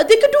they could do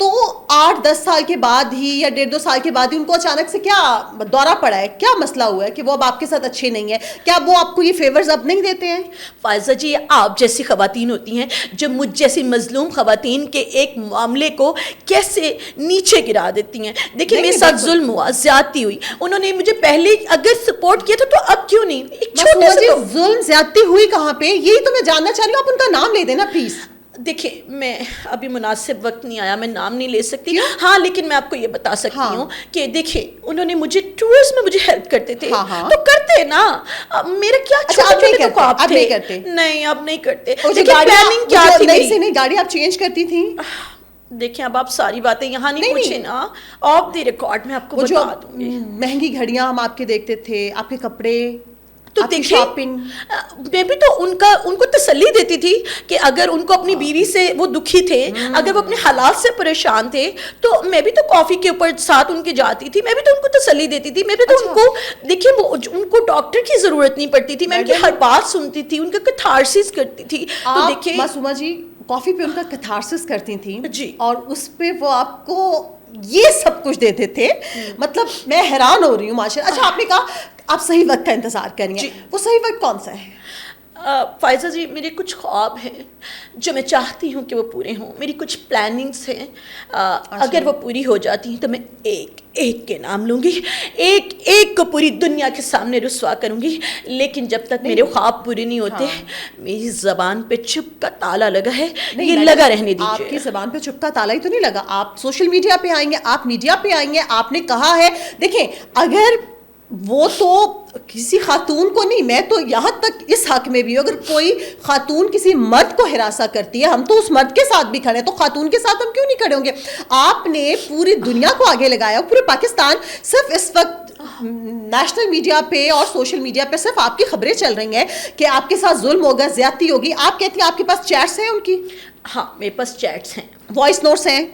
تو 8-10 سال کے بعد ہی یا 1.5-2 سال کے بعد ہی ان کو اچانک سے کیا دورہ پڑا ہے, کیا مسئلہ ہوا ہے کہ وہ اب آپ کے ساتھ اچھے نہیں ہیں؟ کیا وہ آپ کو یہ فیورز اب نہیں دیتے ہیں؟ فائزہ جی, آپ جیسی خواتین ہوتی ہیں جو مجھ جیسی مظلوم خواتین کے ایک معاملے کو کیسے نیچے گرا دیتی ہیں. دیکھیں میرے ساتھ ظلم ہوا, زیادتی ہوئی, انہوں نے مجھے پہلے اگر سپورٹ کیا تھا تو اب کیوں نہیں؟ ایک چھوٹے سے ظلم زیادتی ہوئی کہاں پہ, یہی تو میں جاننا چاہ رہی ہوں. آپ ان کا نام لے دینا پلیز. دیکھیں میں ابھی مناسب وقت نہیں آیا, میں نام نہیں لے سکتی. ہاں لیکن میں آپ کو یہ بتا سکتی ہوں کہ دیکھیں انہوں نے مجھے ٹورز میں مجھے ہیلپ کرتے تھے, تو کرتے نا. میرا کیا چھوٹے چھوٹے خواب تھے. نہیں اب نہیں کرتے. پلاننگ کیا تھی نہیں, گاڑی آپ چینج کرتی تھی. دیکھیں اب آپ ساری باتیں یہاں نہیں پوچھیں نا, آف دی ریکارڈ میں آپ کو بتا دوں گی. مہنگی گھڑیاں ہم آپ کے دیکھتے تھے, آپ کے کپڑے, تو شاپنگ میں بھی تو ان کو تسلی دیتی تھی کہ اگر ان کو اپنی بیوی سے وہ دکھی تھے, اگر وہ اپنے حالات سے پریشان تھے, تو میں بھی تو کافی کے اوپر ساتھ ان کے جاتی تھی, میں بھی تو ان کو تسلی دیتی تھی. میں بھی تو ان کو دیکھیں وہ ان کو ڈاکٹر کی ضرورت نہیں پڑتی تھی, میں ان کی ہر بات سنتی تھی, ان کا کیتھارسس کرتی تھی. تو دیکھیں معصومہ جی کافی پہ ان کا کیتھارسس کرتی تھیں جی, اور اس پہ وہ آپ کو یہ سب کچھ دیتے تھے. مطلب میں حیران ہو رہی ہوں ماشاءاللہ. اچھا آپ نے کہا آپ صحیح وقت کا انتظار کریں گے, وہ صحیح وقت کون سا ہے؟ فائزہ جی میرے کچھ خواب ہیں جو میں چاہتی ہوں کہ وہ پورے ہوں, میری کچھ پلاننگز ہیں, اگر وہ پوری ہو جاتی ہیں تو میں ایک ایک کے نام لوں گی, ایک ایک کو پوری دنیا کے سامنے رسوا کروں گی. لیکن جب تک میرے خواب پورے نہیں ہوتے, میری زبان پہ چپ کا تالا لگا ہے, یہ لگا رہنے دیجیے. آپ کی زبان پہ چپ کا تالا ہی تو نہیں لگا, آپ سوشل میڈیا پہ آئیں گے, آپ میڈیا پہ آئیں گے, آپ نے کہا ہے. دیکھیں اگر وہ تو کسی خاتون کو نہیں, میں تو یہاں تک اس حق میں بھی ہوں, اگر کوئی خاتون کسی مرد کو ہراساں کرتی ہے, ہم تو اس مرد کے ساتھ بھی کھڑے ہیں, تو خاتون کے ساتھ ہم کیوں نہیں کھڑے ہوں گے؟ آپ نے پوری دنیا کو آگے لگایا, پورے پاکستان صرف اس وقت نیشنل میڈیا پہ اور سوشل میڈیا پہ صرف آپ کی خبریں چل رہی ہیں کہ آپ کے ساتھ ظلم ہوگا, زیادتی ہوگی. آپ کہتی ہیں آپ کے پاس چیٹس ہیں ان کی؟ ہاں میرے پاس چیٹس ہیں, وائس نوٹس ہیں؟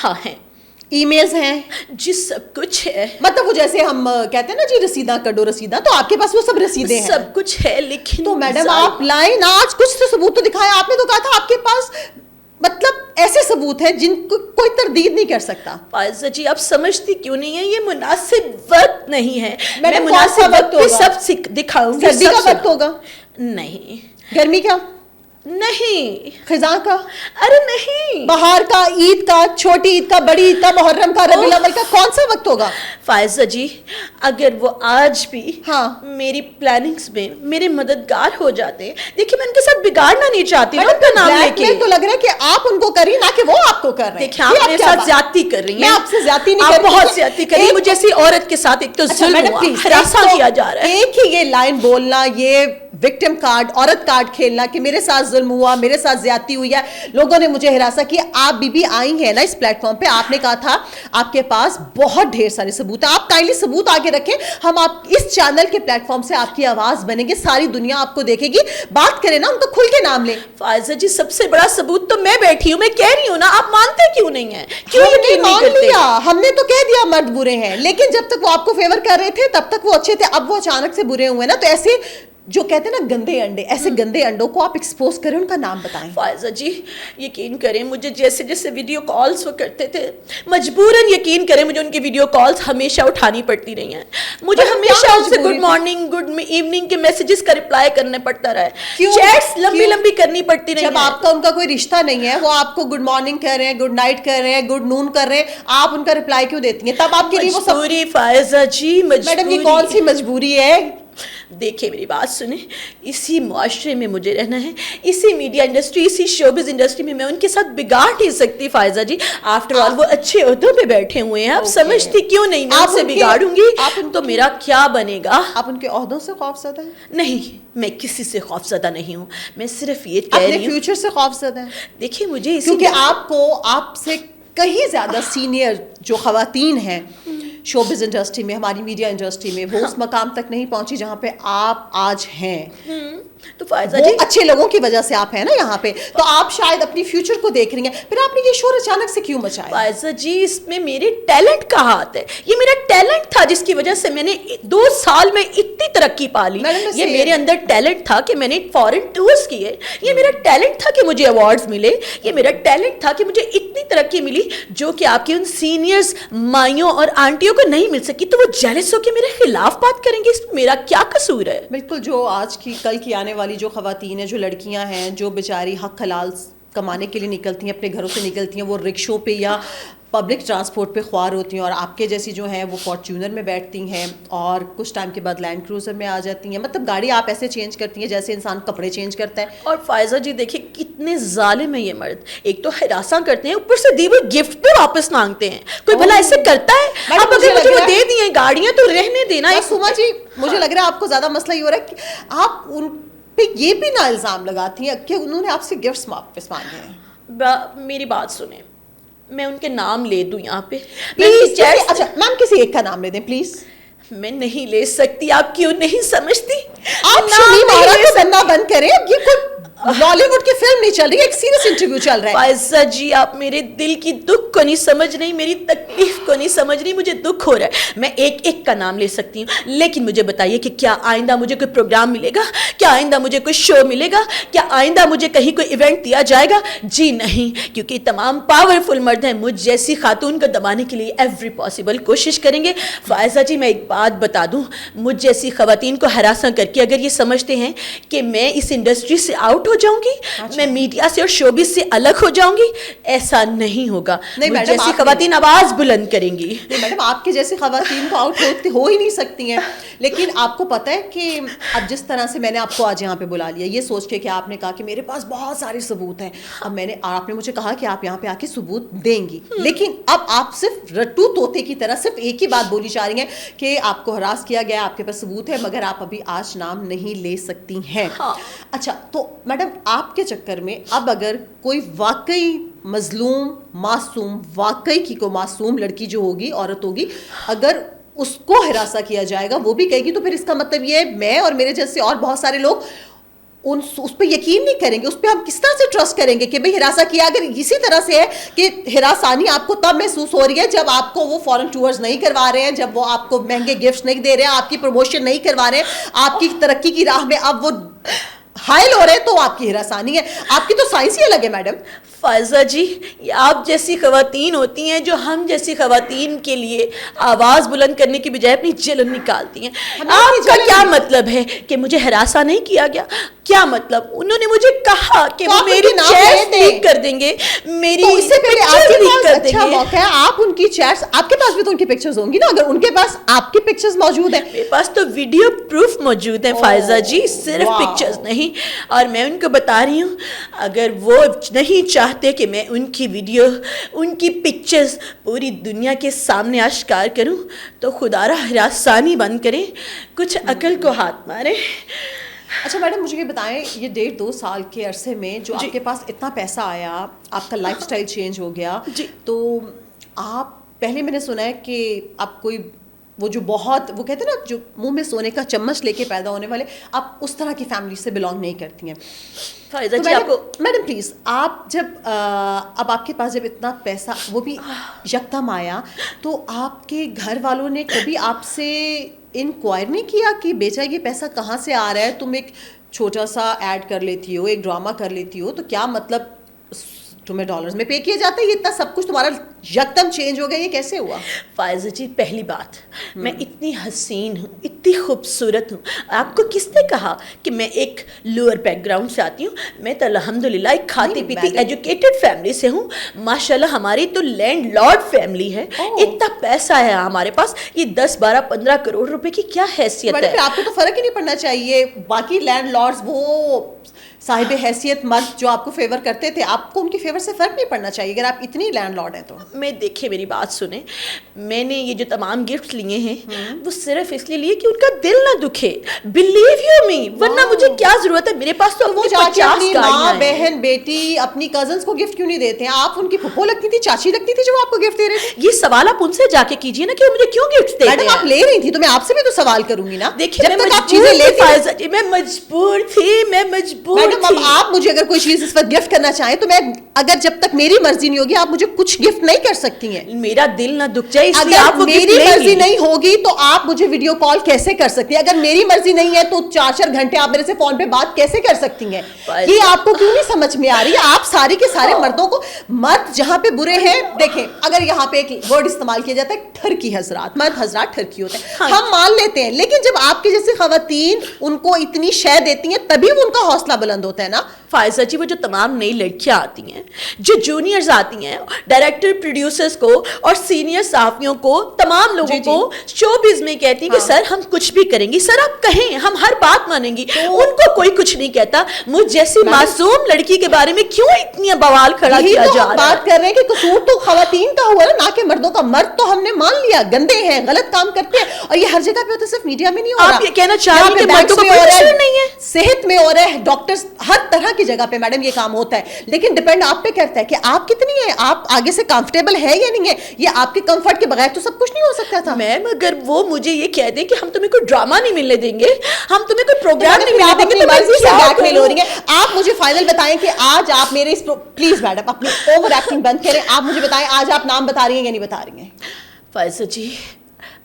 ہاں ہیں. ای میلز ہیں؟ جی سب کچھ ہے. مطلب وہ جیسے ہم کہتے ہیں نا جی رسیداں کڈو رسیداں, تو آپ کے پاس وہ سب رسیدیں ہیں؟ سب کچھ ہے. لیکن تو میڈم آپ لائیں نا, آج کچھ تو ثبوت تو دکھایا. آپ نے تو کہا تھا آپ کے پاس مطلب ایسے ثبوت ہیں جن کو کوئی تردید نہیں کر سکتا. فائزہ جی آپ سمجھتی کیوں نہیں ہے, یہ مناسب وقت نہیں ہے. میں مناسب وقت پہ سب دکھاؤں گی. سردی کا وقت ہوگا؟ نہیں. گرمی کا؟ نہیں. خزاں کا؟ ارے نہیں. بہار کا, عید کا, چھوٹی عید کا, بڑی عید کا, محرم کا, ربیع الاول کا, کون سا وقت ہوگا؟ فائزہ جی اگر وہ آج بھی میری پلاننگز میں میرے مددگار ہو جاتے, دیکھیے میں ان کے ساتھ بگاڑنا نہیں چاہتی نا ان کا نام لے کے. تو لگ رہا ہے کہ آپ ان کو کری نہ کہ وہ آپ کو کر رہے ہیں. دیکھیں آپ میرے ساتھ زیادتی کر رہی ہیں. میں آپ سے زیادتی نہیں کر رہی, بہت زیادتی کر رہی ہیں. مجھے ایسی عورت کے ساتھ ایک تو ظلم ہوا, ہراساں کیا جا رہا ہے. ایک ہی یہ لائن بولنا, یہ وکٹم کارڈ, عورت کارڈ کھیلنا کہ میرے ساتھ ظلم ہوا, میرے ساتھ زیادتی ہوئی ہے, لوگوں نے مجھے ہراساں کیا. آپ بی آئی ہیں نا اس پلیٹ فارم پہ, آپ نے کہا تھا آپ کے پاس بہت ڈھیر سارے ثبوت ہیں, آپ کائنڈلی ثبوت آگے رکھیں. ہم آپ اس چینل کے پلیٹ فارم سے آپ کی آواز بنیں گے, ساری دنیا آپ کو دیکھے گی. بات کریں نا ان کو کھل کے نام لیں. فائزہ جی سب سے بڑا ثبوت تو میں بیٹھی ہوں, میں کہہ رہی ہوں نا, آپ مانتے کیوں نہیں ہیں؟ کیوں یقین نہیں کرتے؟ ہم نے تو کہہ دیا مرد برے ہیں, لیکن جب تک وہ آپ کو فیور کر رہے تھے تب تک وہ اچھے تھے. اب وہ اچانک سے برے ہوئے نا, تو ایسے جو کہتے ہیں نا گندے انڈے, ایسے گندے انڈوں کو آپ ایکسپوز کریں, ان کا نام بتائیں. فائزہ جی یقین کریں, مجھے جیسے جیسے ویڈیو کالز وہ کرتے تھے, مجبوراً یقین کریں مجھے ان کی ویڈیو کالز ہمیشہ اٹھانی پڑتی رہی ہیں. مجھے ہمیشہ ان سے گڈ مارننگ گڈ ایوننگ کے میسیجز کا رپلائی کرنے پڑتا رہا ہے, چیٹس لمبی لمبی کرنی پڑتی رہی. جب آپ کا ان کا کوئی رشتہ نہیں ہے, وہ آپ کو گڈ مارننگ کر رہے ہیں, گڈ نائٹ کر رہے ہیں, گڈ نون کر رہے ہیں, آپ ان کا رپلائی کیوں دیتی ہیں؟ تب آپ کے لیے وہ مجبوری. فائزہ جی میڈم یہ کون سی مجبوری ہے؟ دیکھیں میری بات سنیں, اسی معاشرے میں مجھے رہنا ہے, اسی میڈیا انڈسٹری, اسی شوبز انڈسٹری میں ان کے ساتھ بگاڑ نہیں سکتی. فائزہ جی آفٹر آل وہ اچھے عہدوں پہ بیٹھے ہوئے ہیں, آپ سمجھتی کیوں نہیں میں ان سے بگاڑوں گی تو میرا کیا بنے گا؟ آپ ان کے عہدوں سے خوف زدہ ہیں؟ نہیں, میں کسی سے خوف زدہ نہیں ہوں, میں صرف یہ کہہ رہی ہوں اپنے فیوچر سے خوف زدہ ہیں. دیکھیں مجھے کیونکہ آپ سے کہیں زیادہ سینئر جو خواتین ہیں شوبز انڈسٹری میں, ہماری میڈیا انڈسٹری میں, وہ اس مقام تک نہیں پہنچی جہاں پہ آپ آج ہیں. تو فائزہ وہ جی اچھے لوگوں کی وجہ سے آپ ہیں نا یہاں پہ, تو آپ شاید اپنی فیوچر کو دیکھ رہی ہیں, پھر آپ نے یہ شور اچانک سے کیوں مچایا؟ فائزہ جی اس میں میرے ٹیلنٹ کا ہاتھ ہے, یہ میرا ٹیلنٹ تھا جس کی وجہ سے میں نے 2 سال میں اتنی ترقی پا لی. یہ میرے اندر ٹیلنٹ تھا کہ میں نے فورن ٹورز کیے, یہ میرا ٹیلنٹ تھا کہ مجھے ایوارڈز ملے, یہ میرا ٹیلنٹ تھا کہ مجھے اتنی ترقی ملی جو کہ آپ کے ان سینئرز مائیوں اور آنٹیوں کو نہیں مل سکی, تو وہ جیلس ہو کے میرے خلاف بات کریں گے, اس میں میرا کیا قصور ہے؟ بالکل, جو آج کی کل کی آنے والی جو خواتین ہیں, جو لڑکیاں ہیں, جو بیچاری حق حلال کمانے کے لیے نکلتی ہیں, اپنے گھروں سے نکلتی ہیں, وہ رکشوں پہ یا پبلک ٹرانسپورٹ پہ خوار ہوتی ہیں, اور آپ کے جیسی جو ہیں وہ فارچونر میں بیٹھتی ہیں اور کچھ ٹائم کے بعد لینڈ کروزر میں آ جاتی ہیں. مطلب گاڑی آپ ایسے چینج کرتی ہیں جیسے انسان کپڑے چینج کرتا ہے. اور فائزہ جی دیکھیں کتنے ظالم ہیں یہ مرد, ایک تو ہراساں کرتے ہیں, اوپر سے دی ہوئی گفٹ پہ واپس مانگتے ہیں. کوئی بھلا ایسے کرتا ہے؟ اب اگر مجھے وہ دے دیے گاڑیاں تو رہنے دینا. سما جی مجھے لگ رہا ہے آپ کو زیادہ مسئلہ یہ ہو رہا ہے کہ آپ ان پہ یہ بھی نہ الزام لگاتی ہیں کہ انہوں نے آپ سے گفٹس واپس مانگے ہیں. میری بات سنیں, میں ان کے نام لے دوں یہاں پہ پلیز؟ اچھا میم کسی ایک کا نام لے دیں پلیز. میں نہیں لے سکتی, آپ کیوں نہیں سمجھتی؟ آپ شمیم آرا کو بندہ بند کریں, اب یہ کوئی بالی ووڈ کی فلم نہیں چل رہی ہے, ایک سیریس انٹرویو چل رہا ہے. فائزہ جی آپ میرے دل کی دکھ کو نہیں سمجھ رہی, میری تکلیف کو نہیں سمجھ رہی, مجھے دکھ ہو رہا ہے. میں ایک ایک کا نام لے سکتی ہوں, لیکن مجھے بتائیے کہ کیا آئندہ مجھے کوئی پروگرام ملے گا, کیا آئندہ مجھے کوئی شو ملے گا, کیا آئندہ مجھے کہیں کوئی ایونٹ دیا جائے گا؟ جی نہیں, کیونکہ تمام پاورفل مرد ہیں مجھ جیسی خاتون کو دبانے کے لیے ایوری پاسبل کوشش کریں گے. فائزہ جی میں ایک بات بتا دوں, مجھ جیسی خواتین کو ہراساں کر کے اگر یہ سمجھتے ہیں کہ میں اس انڈسٹری سے آؤٹ ہو جاؤں گی, میں میڈیا سے اور شوبز سے الگ ہو جاؤں گی, ایسا نہیں ہوگا. مجھ جیسی خواتین آواز بلند کریں گی. نہیں میڈم, آپ کی جیسی خواتین کو آؤٹ ہو ہی نہیں سکتی ہیں. لیکن آپ کو پتہ ہے کہ اب جس طرح سے میں نے آپ کو آج یہاں پہ بلا لیا, یہ سوچ کے کہ آپ نے کہا کہ میرے پاس بہت سارے ثبوت ہیں, اب آپ نے مجھے کہا کہ آپ یہاں پہ آ کے ثبوت دیں گی, لیکن اب آپ صرف رٹو طوطے کی طرح صرف ایک ہی بات بولی جا رہی ہیں کہ آپ کو ہراس کیا گیا, آپ کے پاس ثبوت ہے, مگر آپ ابھی آج نام نہیں لے سکتی ہیں. اچھا تو میڈم آپ کے چکر میں اب اگر کوئی واقعی مظلوم معصوم, واقعی کی کوئی معصوم لڑکی جو ہوگی, عورت ہوگی, اگر اس کو ہراساں کیا جائے گا, وہ بھی کہے گی, تو پھر اس کا مطلب یہ ہے میں اور میرے جیسے اور بہت سارے لوگ اس پہ یقین نہیں کریں گے, اس پہ ہم کس طرح سے ٹرسٹ کریں گے کہ بھئی ہراساں کیا. اگر اسی طرح سے ہے کہ ہراسانی آپ کو تب محسوس ہو رہی ہے جب آپ کو وہ فورن ٹورز نہیں کروا رہے ہیں, جب وہ آپ کو مہنگے گفٹس نہیں دے رہے ہیں, آپ کی پروموشن نہیں کروا رہے ہیں, آپ کی ترقی کی راہ میں اب وہ حائل ہو رہے ہیں, تو آپ کی ہراسانی ہے. آپ کی تو سائنس ہی الگ ہے میڈم. فائزہ جی یہ آپ جیسی خواتین ہوتی ہیں جو ہم جیسی خواتین کے لیے آواز بلند کرنے کی بجائے اپنی جلن نکالتی ہیں. آپ کا کیا مطلب ہے کہ مجھے ہراساں نہیں کیا گیا؟ کیا مطلب؟ انہوں نے مجھے کہا کہ وہ میری چیٹس لیک کر دیں گے, میری پکچر لیک کر دیں گے. موقع ہے آپ ان کی چیٹس, آپ کے پاس بھی تو ان کی پکچرز ہوں گی نا, اگر ان کے پاس آپ کی پکچرز موجود ہیں. میرے پاس تو ویڈیو پروف موجود ہے فائزہ جی, صرف پکچرز نہیں. اور میں ان کو بتا رہی ہوں اگر وہ نہیں چاہتے کہ میں ان کی ویڈیو, ان کی پکچرز پوری دنیا کے سامنے آشکار کروں, تو خدا را ہراسانی بند کریں, کچھ عقل کو ہاتھ ماریں. اچھا میڈم مجھے یہ بتائیں, یہ 1.5-2 سال کے عرصے میں جو آپ کے پاس اتنا پیسہ آیا, آپ کا لائف سٹائل چینج ہو گیا, تو آپ پہلے میں نے سنا ہے کہ آپ کوئی وہ جو بہت وہ کہتے ہیں نا جو منہ میں سونے کا چمچ لے کے پیدا ہونے والے, آپ اس طرح کی فیملی سے بلانگ نہیں کرتی ہیں. میڈم پلیز آپ جب اب آپ کے پاس جب اتنا پیسہ وہ بھی یکدم آیا, تو آپ کے گھر والوں نے کبھی آپ سے انکوائر نہیں کیا کہ بیچا یہ پیسہ کہاں سے آ رہا ہے؟ تم ایک چھوٹا سا ایڈ کر لیتی ہو, ایک ڈرامہ کر لیتی ہو, تو کیا مطلب تمہیں ڈالرز میں پے کیا جاتا ہے, یہ اتنا سب کچھ تمہارا یکدم چینج ہو گیا, یہ کیسے ہوا؟ فائزہ جی پہلی بات, میں اتنی حسین ہوں, اتنی خوبصورت ہوں. آپ کو کس نے کہا کہ میں ایک لوور بیک گراؤنڈ سے آتی ہوں؟ میں تو الحمدللہ ایک کھاتی پیتی ایجوکیٹڈ فیملی سے ہوں. ماشاءاللہ ہماری تو لینڈ لارڈ فیملی ہے, اتنا پیسہ ہے ہمارے پاس, یہ 10-12-15 کروڑ روپے کی کیا حیثیت ہے. آپ کو تو فرق ہی نہیں پڑنا چاہیے, باقی لینڈ لارڈز وہ صاحب حیثیت مرد جو آپ کو فیور کرتے تھے, آپ کو ان کے فیور سے فرق نہیں پڑنا چاہیے اگر آپ اتنی لینڈ لارڈ ہیں تو. میں دیکھیں میری بات سنیں, میں نے یہ جو تمام گفٹ لیے ہیں وہ صرف اس لیے لیے کہ ان کا دل نہ دکھے, بلیو یو می, ورنہ مجھے کیا ضرورت ہے, میرے پاس تو وہ جا کے اپنی ماں بہن بیٹی اپنی کزنس کو گفٹ کیوں نہیں دیتے ہیں؟ آپ ان کی پھپھو لگتی تھی, چاچی لگتی تھی جو آپ کو گفٹ دے رہے تھے. یہ سوال آپ ان سے جا کے کیجیے نا کہ وہ مجھے کیوں گفٹ دیتے ہیں. میڈم آپ لے رہی تھی تو میں آپ سے بھی تو سوال کروں گی نا. دیکھیے جب تک آپ چیزیں لیتی, میں مجبور تھی. میڈم اب آپ مجھے اگر کوئی چیز اس وقت گفٹ کرنا چاہیں تو میں, اگر جب تک میری مرضی نہیں ہوگی آپ مجھے کچھ گفٹ نہیں کر سکتی ہیں. میرا دل نہ دکھ جائے اس لیے اگر آپ میری مرضی نہیں ہوگی تو آپ مجھے ویڈیو کال کیسے کر سکتی ہیں؟ اگر میری مرضی نہیں ہے تو 4 گھنٹے آپ میرے سے فون پہ بات کیسے کر سکتی ہیں؟ یہ آپ کو کیوں نہیں سمجھ میں آ رہی ہے؟ آپ سارے کے سارے مردوں کو, مرد جہاں پہ برے ہیں, دیکھیں اگر یہاں پہ ایک ورڈ استعمال کیا جاتا ہے ٹھرکی حضرات, مرد حضرات ٹھرکی ہوتے ہیں, ہم مان لیتے ہیں, لیکن جب آپ کی جیسی خواتین ان کو اتنی شے دیتی ہیں تبھی ان کا حوصلہ بلند ہوتا ہے نا. فائزہ جی, وہ جو تمام نئی لڑکیاں آتی ہیں, جو جونیئرز آتی ہیں, ڈائریکٹر پروڈیوسرز کو اور سینئر صحافیوں کو, تمام لوگوں کو شو بز میں کہتی ہیں کہ سر ہم کچھ بھی کریں گی, سر آپ کہیں ہم ہر بات مانیں گی. ان کو کوئی کچھ نہیں کہتا. مجھ جیسی معصوم لڑکی کے بارے میں کیوں اتنی بوال کھڑا کیا جا رہا ہے؟ بات کر رہے ہیں کہ قصور تو خواتین کا ہوا نا کہ مردوں کا. مرد تو ہم نے مان لیا گندے ہیں, غلط کام کرتے ہیں, اور یہ ہر جگہ پہ ہوتا ہے, صرف میڈیا میں نہیں ہو رہا. آپ یہ کہنا چاہ رہے ہیں کہ مردوں کو کوئی قصور نہیں ہے؟ صحت میں ہو رہا ہے, ڈاکٹرز ہر طرح کی جگہ پہ میڈم یہ کام ہوتا ہے, لیکن ڈپینڈ آپ پہ کرتا ہے کہ آپ کتنی ہیں, آپ آگے سے کمفرٹیبل ہے یا نہیں ہے. یہ آپ کے کمفرٹ کے بغیر تو سب کچھ نہیں ہو سکتا تھا. میم اگر وہ مجھے یہ کہہ دیں کہ ہم تمہیں کوئی ڈرامہ نہیں ملنے دیں گے, ہم تمہیں کوئی پروگرام نہیں ملنے دیں گے, تو مرضی سے بیک میل ہو رہی ہے. آپ مجھے فائنل بتائیں کہ آج آپ میرے اس, پلیز میڈم اپنی اوور ایکٹنگ بند کریں, آپ مجھے بتائیں آج آپ نام بتا رہی ہیں یا نہیں بتا رہی ہیں؟ فائزہ جی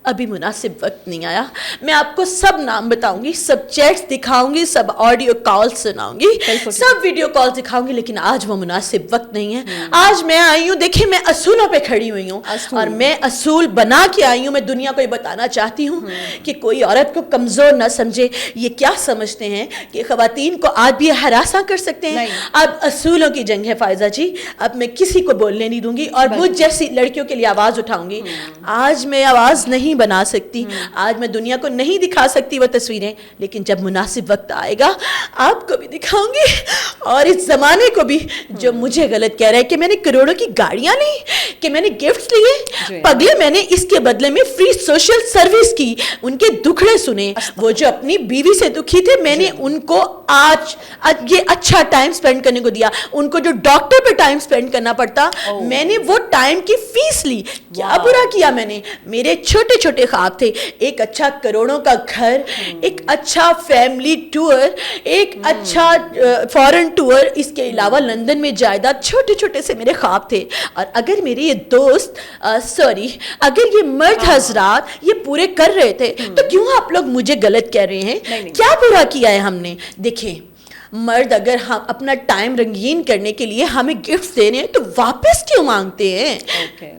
ابھی مناسب وقت نہیں آیا, میں آپ کو سب نام بتاؤں گی, سب چیٹس دکھاؤں گی, سب آڈیو کال سناؤں گی, سب ویڈیو کال دکھاؤں گی, لیکن آج وہ مناسب وقت نہیں ہے. آج میں آئی ہوں, دیکھیں میں اصولوں پہ کھڑی ہوئی ہوں, اور میں اصول بنا کے آئی ہوں. میں دنیا کو یہ بتانا چاہتی ہوں کہ کوئی عورت کو کمزور نہ سمجھے. یہ کیا سمجھتے ہیں کہ خواتین کو آج بھی ہراساں کر سکتے ہیں؟ اب اصولوں کی جنگ ہے فائزہ جی, اب میں کسی کو بولنے نہیں دوں گی, اور مجھ جیسی لڑکیوں کے لیے آواز اٹھاؤں گی. آج میں آواز نہیں بنا سکتی, آج میں دنیا کو نہیں دکھا سکتی وہ تصویریں, لیکن جب مناسب وقت آئے گا آپ کو بھی دکھاؤں گی, اور اس زمانے کو بھی جو مجھے غلط کہہ رہا ہے کہ میں نے کروڑوں کی گاڑیاں لی, کہ میں نے گفٹس لیے. پگلے میں نے اس کے بدلے میں فری سوشل سروس کی, ان کے دکھڑے سنے. وہ جو اپنی بیوی سے دکھی تھے, میں نے ان کو آج یہ اچھا ٹائم سپینڈ کرنے کو دیا. ان کو جو ڈاکٹر پہ ٹائم سپینڈ کرنا پڑتا, میں نے وہ ٹائم کی فیس لی. کیا برا کیا میں نے؟ میرے چھوٹے چھوٹے خواب تھے, ایک اچھا کروڑوں کا گھر, ایک اچھا فیملی ٹور, ایک اچھا فورن ٹور, اس کے علاوہ لندن میں جائیداد. چھوٹے چھوٹے سے میرے خواب تھے, اور اگر میرے یہ دوست اگر یہ مرد حضرات یہ پورے کر رہے تھے تو کیوں آپ لوگ مجھے غلط کہہ رہے ہیں؟ کیا برا کیا ہے ہم نے؟ دیکھیں مرد اگر ہم اپنا ٹائم رنگین کرنے کے لیے ہمیں گفٹ دے رہے ہیں تو واپس کیوں مانگتے ہیں؟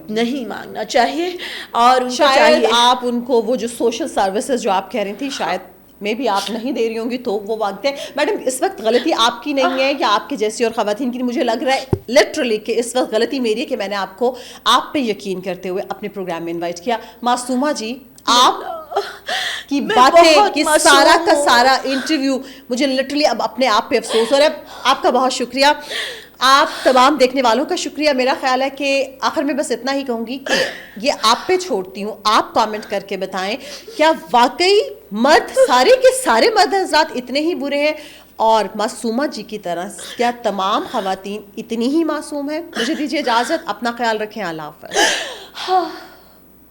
نہیں مانگنا چاہیے. اور شاید آپ ان کو وہ جو سوشل سروسز جو آپ کہہ رہی تھی, شاید میں بھی آپ نہیں دے رہی ہوں گی تو وہ مانگتے ہیں. میڈم اس وقت غلطی آپ کی نہیں ہے یا آپ کی جیسی اور خواتین کی. مجھے لگ رہا ہے لٹرلی کہ اس وقت غلطی میری ہے کہ میں نے آپ کو آپ پہ یقین کرتے ہوئے اپنے پروگرام میں انوائٹ کیا. معصومہ جی آپ کی باتیں, کہ سارا کا سارا انٹرویو, مجھے لٹرلی اب اپنے آپ پہ افسوس ہو رہا ہے. آپ کا بہت شکریہ, آپ تمام دیکھنے والوں کا شکریہ. میرا خیال ہے کہ آخر میں بس اتنا ہی کہوں گی کہ یہ آپ پہ چھوڑتی ہوں, آپ کامنٹ کر کے بتائیں کیا واقعی مرد سارے کے سارے مرد حضرات اتنے ہی برے ہیں, اور معصومہ جی کی طرح کیا تمام خواتین اتنی ہی معصوم ہیں؟ مجھے دیجیے اجازت, اپنا خیال رکھیں, اللہ حافظ.